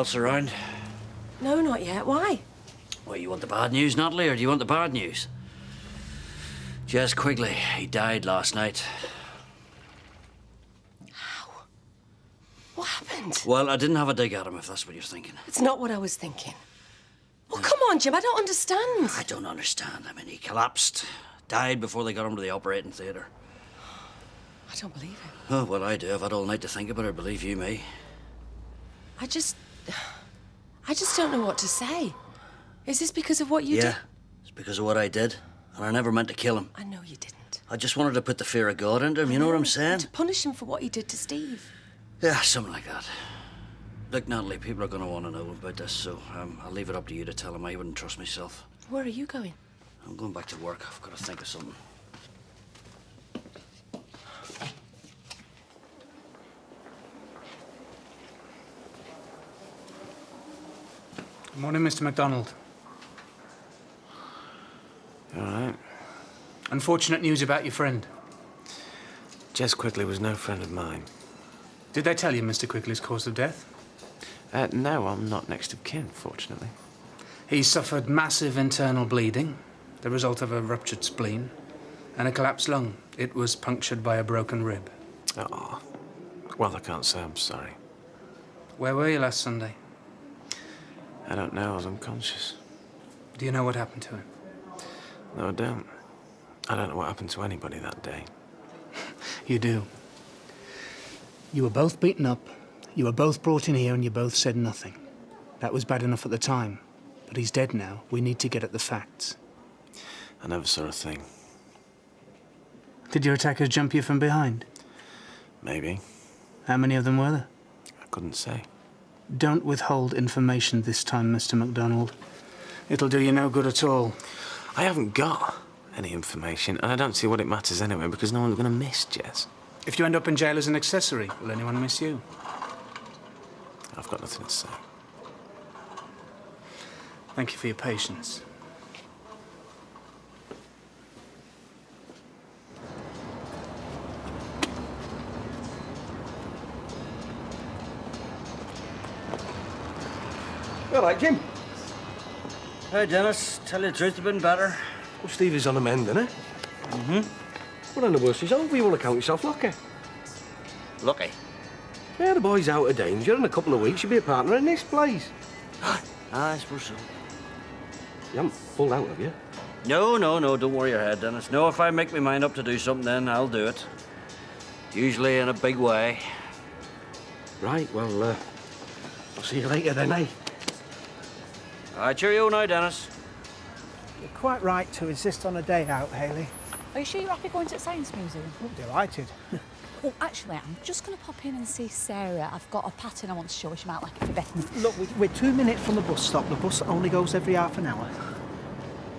else around? No, not yet. Why? Well, you want the bad news, Natalie, or do you want the bad news? Jez Quigley, he died last night. How? What happened? Well, I didn't have a dig at him, if that's what you're thinking. It's not what I was thinking. Well, come on, Jim, I don't understand. I don't understand. I mean, he collapsed, died before they got him to the operating theatre. I don't believe it. Oh, well, I do. I've had all night to think about it, believe you me. I just don't know what to say. Is this because of what you did? Yeah, it's because of what I did. And I never meant to kill him. I know you didn't. I just wanted to put the fear of God into him, you know what I'm saying? And to punish him for what he did to Steve. Yeah, something like that. Look, Natalie, people are going to want to know about this, so I'll leave it up to you to tell him. I wouldn't trust myself. Where are you going? I'm going back to work. I've got to think of something. Good morning, Mr. MacDonald. All right. Unfortunate news about your friend. Jez Quigley was no friend of mine. Did they tell you Mr. Quigley's cause of death? No, I'm not next of kin, fortunately. He suffered massive internal bleeding, the result of a ruptured spleen, and a collapsed lung. It was punctured by a broken rib. Oh. Well, I can't say I'm sorry. Where were you last Sunday? I don't know. I was unconscious. Do you know what happened to him? No, I don't. I don't know what happened to anybody that day. You do. You were both beaten up, you were both brought in here, and you both said nothing. That was bad enough at the time, but he's dead now. We need to get at the facts. I never saw a thing. Did your attackers jump you from behind? Maybe. How many of them were there? I couldn't say. Don't withhold information this time, Mr. MacDonald. It'll do you no good at all. I haven't got any information, and I don't see what it matters anyway, because no one's going to miss Jez. If you end up in jail as an accessory, will anyone miss you? I've got nothing to say. Thank you for your patience. All right, Jim. Hey, Dennis. Tell you the truth, it's been better. Well, Steve is on the mend, isn't he? Mm-hmm. Well, then the worst is over. You want to count yourself lucky. Lucky. Yeah, the boy's out of danger. In a couple of weeks, you'll be a partner in this place. I suppose so. You haven't pulled out, have you? No, don't worry your head, Dennis. No, if I make my mind up to do something, then I'll do it. Usually in a big way. Right, well, I'll see you later then, eh? All right, cheerio now, Dennis. You're quite right to insist on a day out, Hayley. Are you sure you're happy going to the Science Museum? Oh, delighted. Well, actually, I'm just going to pop in and see Sarah. I've got a pattern I want to show her. She might like it for Bethany. Look, we're 2 minutes from the bus stop. The bus only goes every half an hour.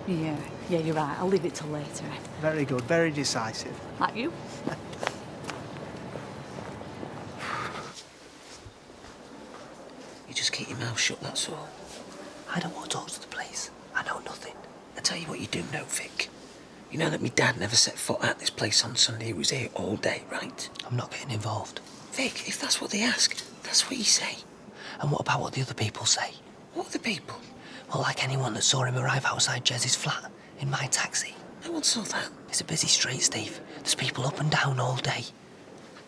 Yeah, you're right. I'll leave it till later. Very good, very decisive. Like you? You just keep your mouth shut, that's all. I don't want to talk to the police. I know nothing. I tell you what you do know, Vic. You know that my dad never set foot at this place on Sunday. He was here all day, right? I'm not getting involved. Vic, if that's what they ask, that's what you say. And what about what the other people say? What other people? Well, like anyone that saw him arrive outside Jez's flat in my taxi. No one saw that. It's a busy street, Steve. There's people up and down all day.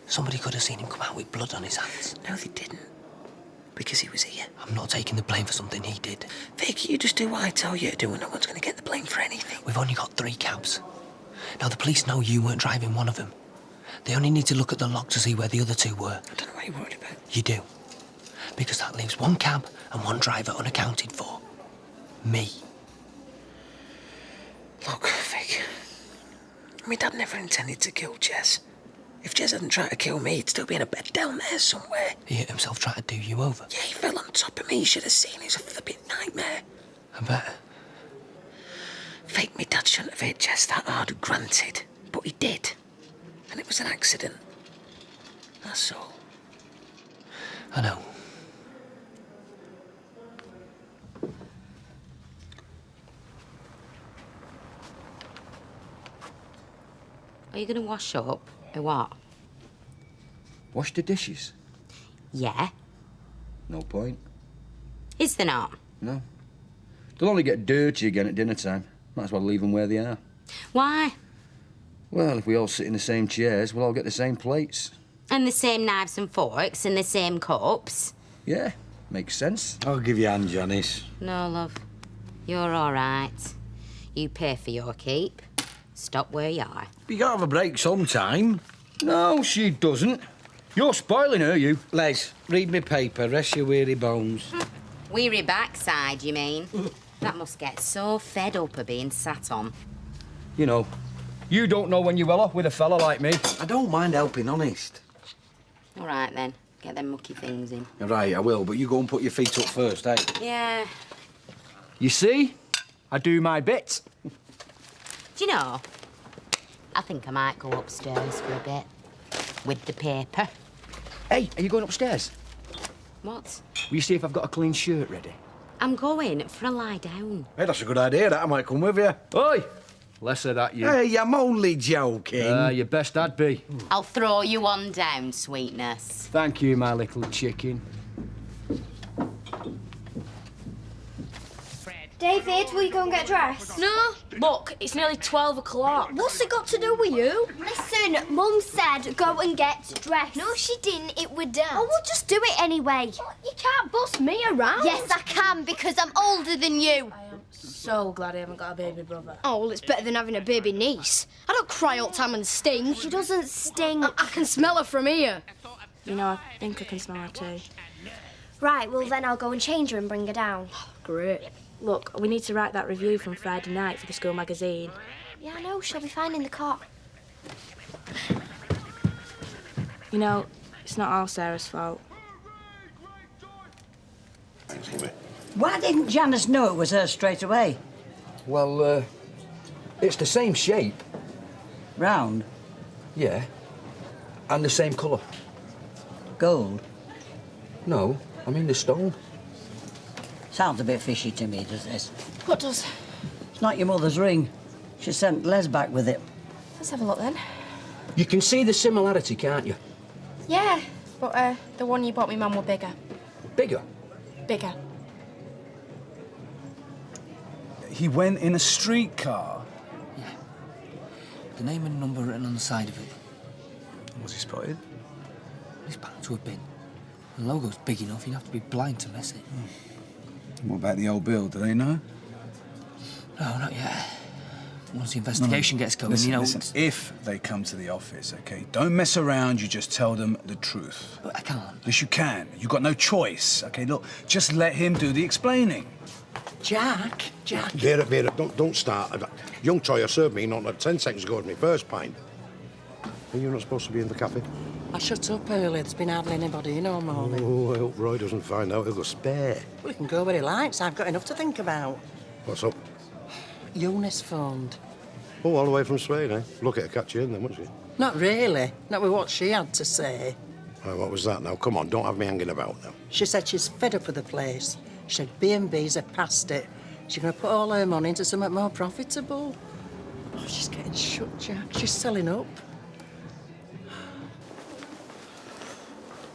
Somebody could have seen him come out with blood on his hands. No, they didn't. Because he was here. I'm not taking the blame for something he did. Vic, you just do what I tell you to do and no one's going to get the blame for anything. We've only got 3 cabs. Now, the police know you weren't driving one of them. They only need to look at the log to see where the other 2 were. I don't know what you're worried about. You do. Because that leaves 1 cab and 1 driver unaccounted for. Me. Look, Vic. My dad never intended to kill Jez. If Jez hadn't tried to kill me, he'd still be in a bed down there somewhere. He hit himself trying to do you over? Yeah, he fell on top of me. You should have seen. It was a flipping nightmare. I bet. Vic, my dad shouldn't have hit Jez that hard, granted. But he did. And it was an accident. That's all. I know. Are you going to wash up, or what? Wash the dishes? Yeah. No point. Is there not? No. They'll only get dirty again at dinner time. Might as well leave them where they are. Why? Well, if we all sit in the same chairs, we'll all get the same plates. And the same knives and forks and the same cups. Yeah, makes sense. I'll give you a hand, Janice. No, love. You're all right. You pay for your keep. Stop where you are. You gotta have a break sometime. No, she doesn't. You're spoiling her, you. Les, read me paper, rest your weary bones. Weary backside, you mean? That must get so fed up of being sat on. You know, you don't know when you're well off with a fella like me. I don't mind helping, honest. All right, then. Get them mucky things in. Right, I will, but you go and put your feet up first, eh? Yeah. You see? I do my bit. Do you know, I think I might go upstairs for a bit. With the paper. Hey, are you going upstairs? What? Will you see if I've got a clean shirt ready? I'm going for a lie down. Hey, that's a good idea, that. I might come with you. Oi! Less of that, you. Hey, I'm only joking. Your best dad be. I'll throw you on down, sweetness. Thank you, my little chicken. David, will you go and get dressed? No. Look, it's nearly 12 o'clock. What's it got to do with you? Listen, Mum said go and get dressed. No, she didn't. It were Dad. Oh, we'll just do it anyway. You can't boss me around. Yes, I can, because I'm older than you. I am so glad I haven't got a baby brother. Oh, well, it's better than having a baby niece. I don't cry all the time and sting. She doesn't sting. I can smell her from here. You know, I think I can smell her too. Right, well, then I'll go and change her and bring her down. Great. Look, we need to write that review from Friday night for the school magazine. Yeah, I know. She'll be fine in the car. You know, it's not all Sarah's fault. Thanks, Louis. Why didn't Janice know it was her straight away? Well, it's the same shape. Round? Yeah. And the same colour. Gold? No, I mean the stone. Sounds a bit fishy to me, does this? What does? It's not your mother's ring. She sent Les back with it. Let's have a look then. You can see the similarity, can't you? Yeah, but the one you bought me mum were bigger. Bigger? Bigger. He went in a streetcar? Yeah. The name and number written on the side of it. Was he spotted? He's bound to have been. The logo's big enough, you'd have to be blind to miss it. What about the old bill? Do they know? No, not yet. Once the investigation gets going, listen, you know... Listen, if they come to the office, OK, don't mess around, you just tell them the truth. But I can't. Yes, you can. You've got no choice, OK? Look, just let him do the explaining. Jack. Vera, don't start. Young Toya served me not 10 seconds ago with my first pint. Are you not supposed to be in the cafe? I shut up early. There's been hardly anybody in all morning. Oh, I hope Roy doesn't find out. He'll go spare. Well, he can go where he likes. I've got enough to think about. What's up? Eunice phoned. Oh, all the way from Spain, eh? Lucky to catch you in then, wasn't she? Not really. Not with what she had to say. Oh, what was that now? Come on, don't have me hanging about now. She said she's fed up with the place. She said B&B's are past it. She's going to put all her money into something more profitable. Oh, she's getting shut, Jack. She's selling up.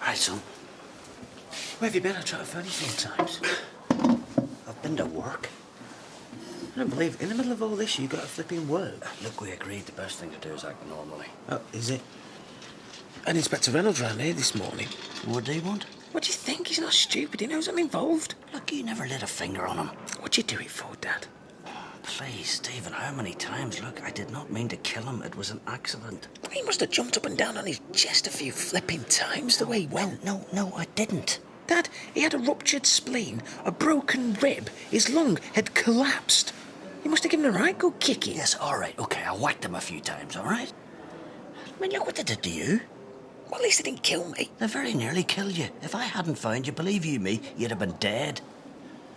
Right, son. Where have you been? I tried to phone you 4 times. I've been to work. I don't believe in the middle of all this you got a flipping work. Look, we agreed the best thing to do is act normally. Oh, is it? And Inspector Reynolds ran here this morning. What do you want? What do you think? He's not stupid. He knows I'm involved. Look, you never laid a finger on him. What'd you do it for, Dad? Please, Stephen, how many times? Look, I did not mean to kill him. It was an accident. He must have jumped up and down on his chest a few flipping times the way he went. No, I didn't. Dad, he had a ruptured spleen, a broken rib. His lung had collapsed. You must have given him a right good kicking. Yes, all right, OK, I whacked him a few times, all right? I mean, look what they did to you. Well, at least they didn't kill me. They very nearly killed you. If I hadn't found you, believe you me, you'd have been dead.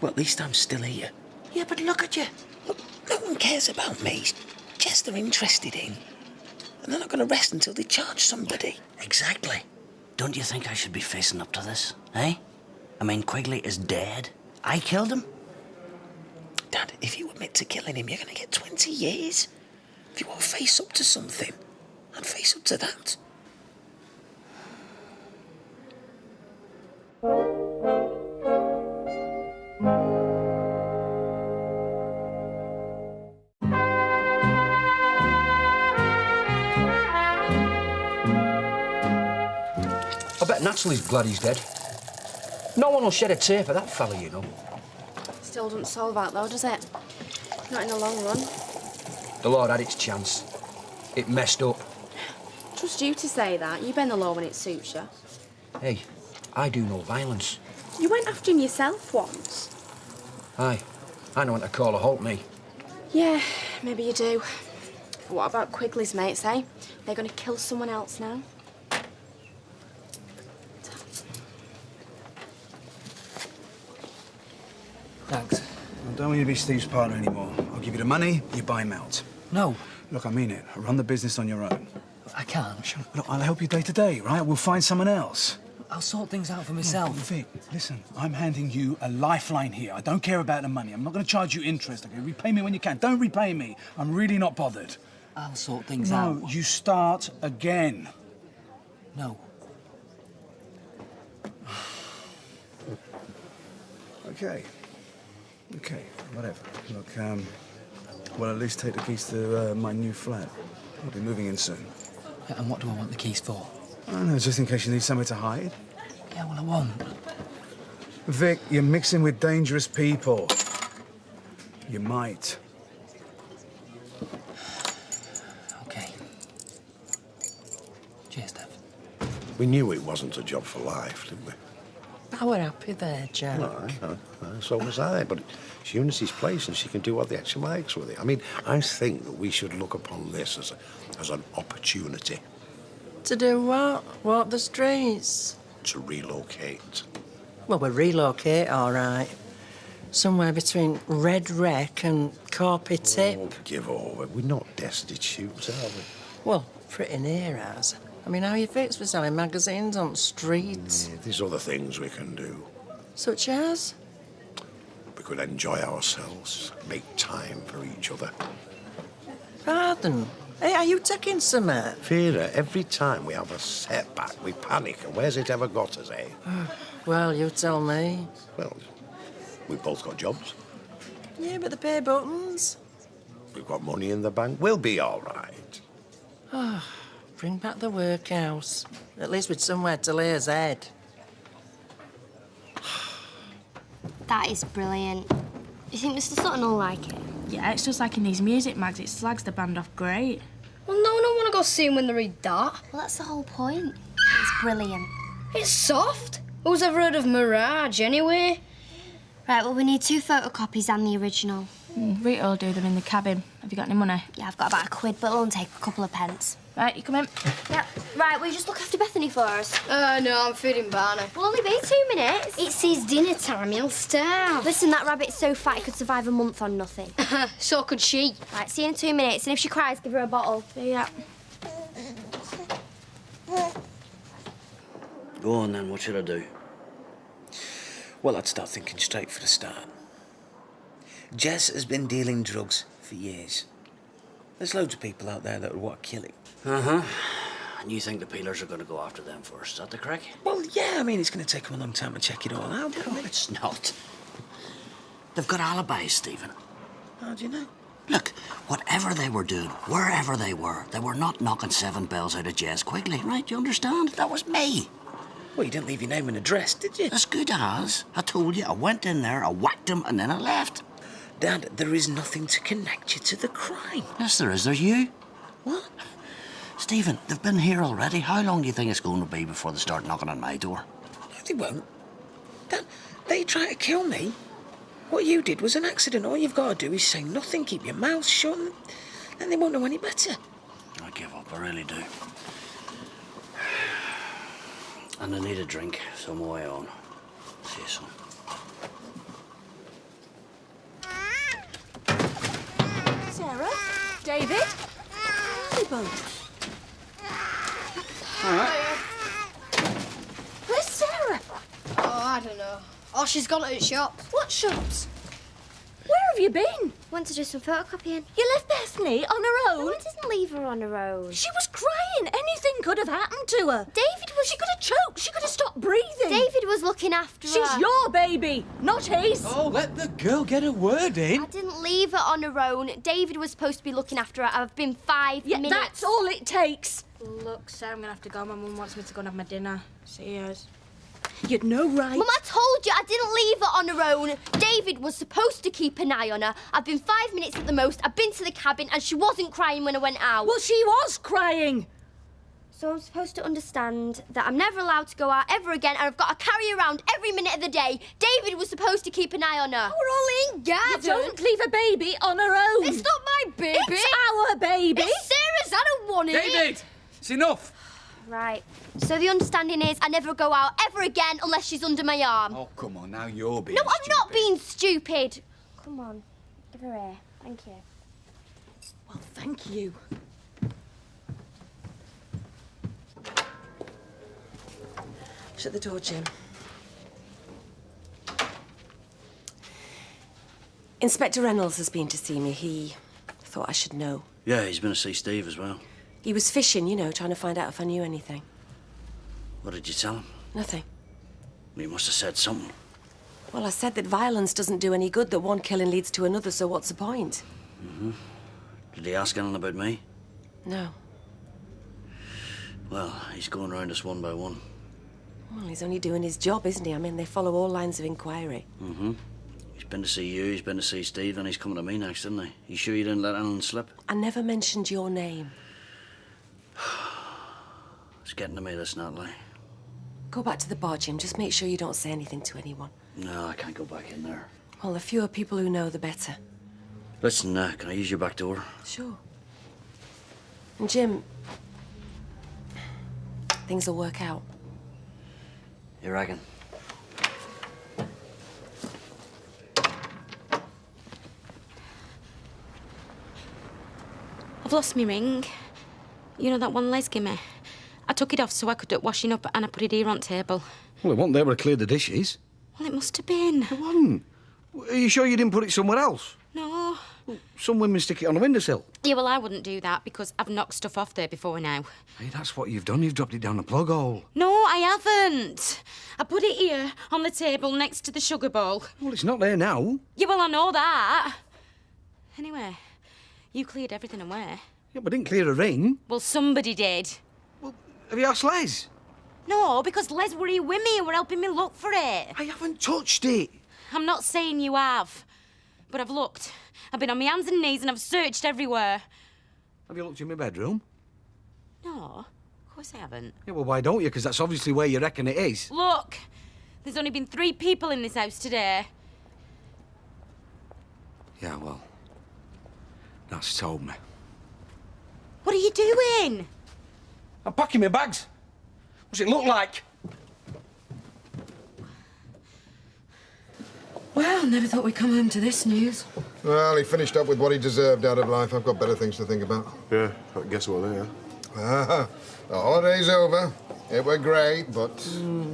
Well, at least I'm still here. Yeah, but look at you. Look, no one cares about me. It's just they're interested in. And they're not going to rest until they charge somebody. Exactly. Don't you think I should be facing up to this, eh? I mean, Quigley is dead. I killed him. Dad, if you admit to killing him, you're going to get 20 years. If you want to face up to something, I'd face up to that. naturally he's glad he's dead. No one will shed a tear for that fella, you know. Still doesn't solve out, though, does it? Not in the long run. The Lord had its chance. It messed up. Trust you to say that. You bend the law when it suits you. Hey, I do no violence. You went after him yourself once. Aye, I know when to call a halt, me. Yeah, maybe you do. But what about Quigley's mates, eh? They're going to kill someone else now. Thanks. I don't want you to be Steve's partner anymore. I'll give you the money, you buy him out. No. Look, I mean it. Run the business on your own. I can't. Sure. Look, I'll help you day to day, right? We'll find someone else. I'll sort things out for myself. Vic, listen, I'm handing you a lifeline here. I don't care about the money. I'm not going to charge you interest, okay? Repay me when you can. Don't repay me. I'm really not bothered. I'll sort things out. No, you start again. No. Okay. Okay, whatever. Look, well, at least take the keys to my new flat. I'll be moving in soon. Yeah, and what do I want the keys for? I don't know, just in case you need somewhere to hide. Yeah, well, I won't. Vic, you're mixing with dangerous people. You might. OK. Cheers, Dev. We knew it wasn't a job for life, didn't we? I were happy there, Jack. No, so was I, but it's Eunice's place and she can do what the action likes with it. I mean, I think that we should look upon this as an opportunity. To do what? Walk the streets? To relocate. Well, we'll relocate, all right. Somewhere between Red Wreck and Corpy Tip. Oh, give over. We're not destitute, are we? Well, pretty near us. I mean, how are you fixed for selling magazines on streets? Yeah, there's other things we can do. Such as? We could enjoy ourselves, make time for each other. Pardon? Hey, are you taking some? Vera, every time we have a setback, we panic, and where's it ever got us, eh? Well, you tell me. Well, we've both got jobs. Yeah, but the pay buttons. We've got money in the bank. We'll be all right. Bring back the workhouse. At least with somewhere to lay his head. That is brilliant. You think Mr. Sutton will like it? Yeah, it's just like in these music mags. It slags the band off great. Well, no one will want to go see him when they read that. Well, that's the whole point. It's brilliant. It's soft. Who's ever heard of Mirage, anyway? Right, well, we need 2 photocopies and the original. Rita will do them in the cabin. Have you got any money? Yeah, I've got about £1, but it'll only take a couple of pence. Right, you come in. Yeah. Right, will you just look after Bethany for us? No, I'm feeding Barney. We'll only be 2 minutes. It's his dinner time, he'll starve. Listen, that rabbit's so fat he could survive a month on nothing. So could she. Right, see you in 2 minutes, and if she cries, give her a bottle. Yeah. Go on, then. What should I do? Well, I'd start thinking straight for the start. Jess has been dealing drugs for years. There's loads of people out there that would want to kill him. Uh-huh. And you think the peelers are going to go after them first? Is that the crack? Well, yeah, I mean, it's going to take them a long time to check it all out. No, it's not. They've got alibis, Stephen. How do you know? Look, whatever they were doing, wherever they were not knocking 7 bells out of Jess Quigley, right? You understand? That was me. Well, you didn't leave your name and address, did you? As good as. I told you, I went in there, I whacked him, and then I left. Dad, there is nothing to connect you to the crime. Yes, there is. There's you. What? Stephen, they've been here already. How long do you think it's going to be before they start knocking on my door? No, they won't. Dad, they try to kill me. What you did was an accident. All you've got to do is say nothing, keep your mouth shut, and they won't know any better. I give up, I really do. And I need a drink, so I'm away on. See you soon. Sarah? David? Hey, both. All right. Where's Sarah? Oh, I don't know. Oh, she's gone to the shops. What shops? Where have you been? Went to do some photocopying. You left Bethany on her own? No, I didn't leave her on her own. She was crying. Anything could have happened to her. She could have choked. She could have stopped breathing. David was looking after her. She's your baby, not his. Oh, let the girl get a word in. I didn't leave her on her own. David was supposed to be looking after her. I've been 5 minutes. That's all it takes. Look, Sarah, I'm gonna have to go. My mum wants me to go and have my dinner. See you. You'd no right. Mum, I told you I didn't leave her on her own. David was supposed to keep an eye on her. I've been 5 minutes at the most. I've been to the cabin and she wasn't crying when I went out. Well, she was crying. So I'm supposed to understand that I'm never allowed to go out ever again and I've got to carry her around every minute of the day. David was supposed to keep an eye on her. We're all in garden. You don't leave a baby on her own. It's not my baby. It's our baby. It's Sarah's. I don't want it. David, it's enough. Right. So the understanding is I never go out ever again unless she's under my arm. Oh, come on, now you're being No, I'm stupid. not being stupid. Come on. Give her here. Thank you. Well, thank you. Shut the door, Jim. Inspector Reynolds has been to see me. He thought I should know. Yeah, he's been to see Steve as well. He was fishing, you know, trying to find out if I knew anything. What did you tell him? Nothing. He must have said something. Well, I said that violence doesn't do any good, that one killing leads to another, so what's the point? Mm-hmm. Did he ask anything about me? No. Well, he's going round us one by one. Well, he's only doing his job, isn't he? I mean, they follow all lines of inquiry. Mm-hmm. He's been to see you, he's been to see Steve, and he's coming to me next, isn't he? You sure you didn't let Alan slip? I never mentioned your name. It's getting to me, this, Natalie. Go back to the bar, Jim. Just make sure you don't say anything to anyone. No, I can't go back in there. Well, the fewer people who know, the better. Listen, can I use your back door? Sure. And Jim, things will work out. You reckon? I've lost my ring. You know that one Les gave me? I took it off so I could do washing up and I put it here on table. Well, it wasn't there where I cleared the dishes. Well, it must have been. It wasn't. Are you sure you didn't put it somewhere else? No. Some women stick it on a windowsill. Yeah, well, I wouldn't do that because I've knocked stuff off there before now. Hey, that's what you've done. You've dropped it down the plug hole. No, I haven't. I put it here on the table next to the sugar bowl. Well, it's not there now. Yeah, well, I know that. Anyway, you cleared everything away. Yeah, but I didn't clear a ring. Well, somebody did. Have you asked Les? No, because Les were here with me and were helping me look for it. I haven't touched it. I'm not saying you have, but I've looked. I've been on my hands and knees and I've searched everywhere. Have you looked in my bedroom? No, of course I haven't. Yeah, well, why don't you? Because that's obviously where you reckon it is. Look, there's only been 3 people in this house today. Yeah, well, that's told me. What are you doing? I'm packing my bags. What's it look like? Well, never thought we'd come home to this news. Well, he finished up with what he deserved out of life. I've got better things to think about. Yeah, I guess what they are. Ah, the holiday's over. It were great, but...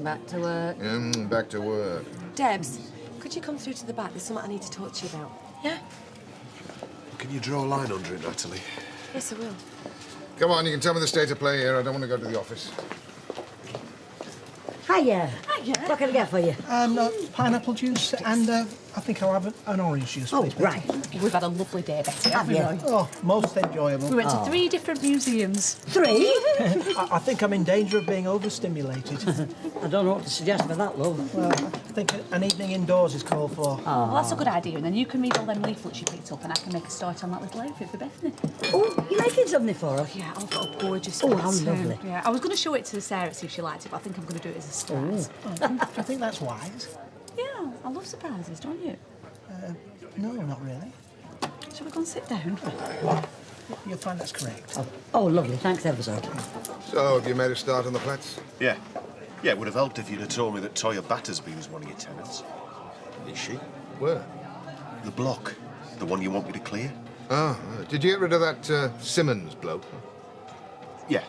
Back to work. back to work. Debs, could you come through to the back? There's something I need to talk to you about. Yeah? Can you draw a line under it, Natalie? Yes, I will. Come on, you can tell me the state of play here. I don't want to go to the office. Hiya. What can I get for you? Pineapple juice and I think I'll have an orange juice, please. Oh, right. We've had a lovely day, Betty, Have haven't we? you? Oh, most enjoyable. We went to 3 different museums. 3? I think I'm in danger of being overstimulated. I don't know what to suggest for that, love. Well, I think an evening indoors is called for. Well, that's a good idea, and then you can read all them leaflets you picked up and I can make a start on that little outfit for Bethany. Oh, you making something for her? Yeah, I've got a gorgeous Oh, one how too. lovely. Yeah, I was going to show it to Sarah, see if she liked it, but I think I'm going to do it as a surprise. Do you think that's wise? Yeah, I love surprises, don't you? No, not really. Shall we go and sit down? You'll find that's correct. Oh, lovely. Thanks ever so. So, have you made a start on the flats? Yeah. Yeah, it would have helped if you'd have told me that Toya Battersby was one of your tenants. Is she? Where? The block. The one you want me to clear? Oh, did you get rid of that Simmons bloke? Yeah.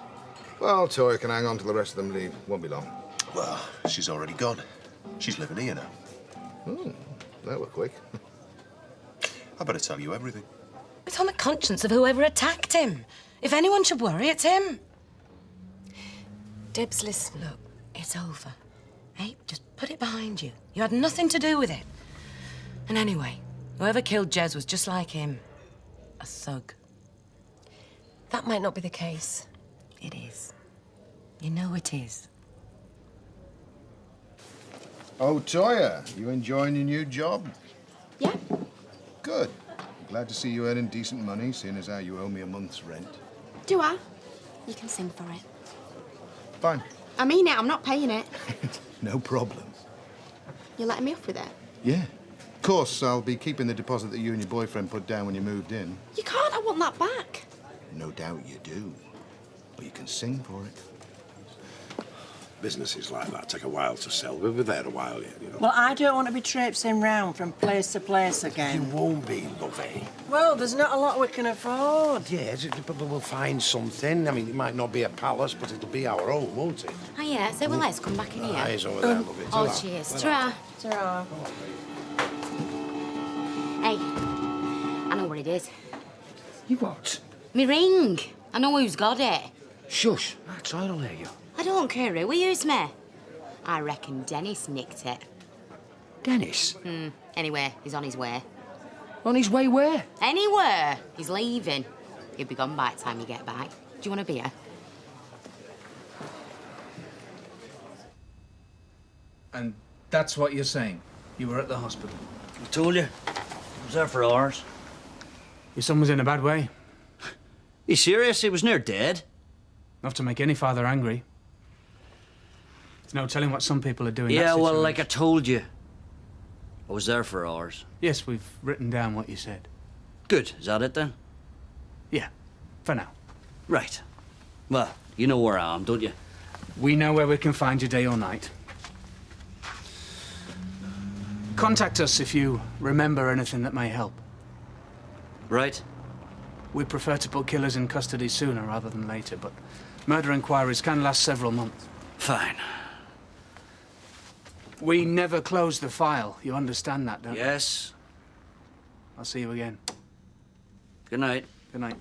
Well, Toya can hang on till the rest of them leave. Won't be long. Well, she's already gone. She's living here now. Oh, that were quick. I better tell you everything. It's on the conscience of whoever attacked him. If anyone should worry, it's him. Debs, listen. Look, it's over. Hey, just put it behind you. You had nothing to do with it. And anyway, whoever killed Jez was just like him. A thug. That might not be the case. It is. You know it is. Oh, Toya, you enjoying your new job? Yeah. Good. Glad to see you earning decent money, seeing as how you owe me a month's rent. Do I? You can sing for it. Fine. I mean it, I'm not paying it. No problem. You're letting me off with it? Yeah. Of course, I'll be keeping the deposit that you and your boyfriend put down when you moved in. You can't, I want that back. No doubt you do. But you can sing for it. Businesses like that take a while to sell. We'll be there a while yet, you know. Well, I don't want to be traipsing round from place to place again. You won't be, lovey. Well, there's not a lot we can afford. Yes, but we'll find something. I mean, it might not be a palace, but it'll be our own, won't it? Oh, yeah, so well, let's come back in here. Eyes over there, love it. Oh, Ta-ra. cheers. Ta-ra. Ta-ra. Hey, I know what it is. You what? Me ring. I know who's got it. Shush. That's all I'll hear you. I don't care who he is, me. I reckon Dennis nicked it. Dennis? Anyway, he's on his way. On his way where? Anywhere. He's leaving. He'll be gone by the time you get back. Do you want a beer? And that's what you're saying? You were at the hospital? I told you. I was there for hours. Your son was in a bad way. You serious? He was near dead. Enough to make any father angry. There's no telling what some people are doing. Yeah, well, like I told you. I was there for hours. Yes, we've written down what you said. Good. Is that it, then? Yeah, for now. Right. Well, you know where I am, don't you? We know where we can find you day or night. Contact us if you remember anything that may help. Right. We prefer to put killers in custody sooner rather than later, but murder inquiries can last several months. Fine. We never close the file. You understand that, don't you? Yes. I'll see you again. Good night. Good night.